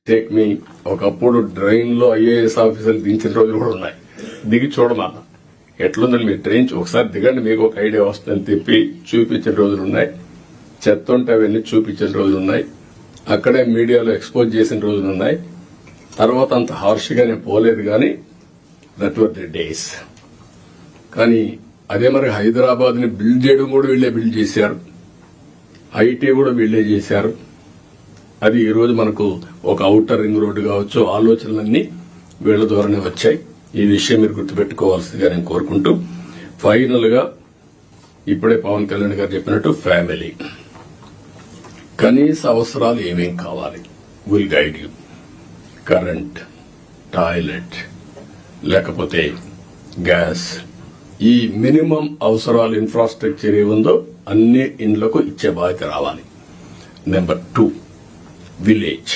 Take me ఒకప్పుడు train లో IAS ఆఫీసర్లు దించిన రోజులు కూడా ఉన్నాయి. దిగి చూడమా ఎట్లుందని మీరు ట్రైన్ ఒకసారి దిగండి, మీకు ఒక ఐడియా వస్తుందని తిప్పి చూపించిన రోజులు ఉన్నాయి. చెత్త ఉంటే అవన్నీ చూపించిన రోజులు ఉన్నాయి. అక్కడే మీడియాలో ఎక్స్పోజ్ చేసిన రోజులు ఉన్నాయి. తర్వాత అంత హార్ష్ గా నేను పోలేదు, కానీ దట్ వర్ ది డేస్. కానీ అదే మరి హైదరాబాద్ ని బిల్డ్ చేయడం కూడా వీళ్లే బిల్డ్ చేశారు, ఐటీ కూడా వీళ్లే చేశారు. అది ఈ రోజు మనకు ఒక ఔటర్ రింగ్ రోడ్డు కావచ్చు, ఆలోచనలన్నీ వీళ్ల ద్వారానే వచ్చాయి. ఈ విషయం మీరు గుర్తుపెట్టుకోవాల్సిందిగా నేను కోరుకుంటూ, ఫైనల్ గా ఇప్పుడే పవన్ కళ్యాణ్ గారు చెప్పినట్టు ఫ్యామిలీ కనీస అవసరాలు ఏమేం కావాలి will guide you. Current, toilet, లేకపోతే గ్యాస్, ఈ మినిమం అవసరాలు ఇన్ఫ్రాస్ట్రక్చర్ ఏముందో అన్ని ఇండ్లకు ఇచ్చే బాధ్యత రావాలి. Number 2 village.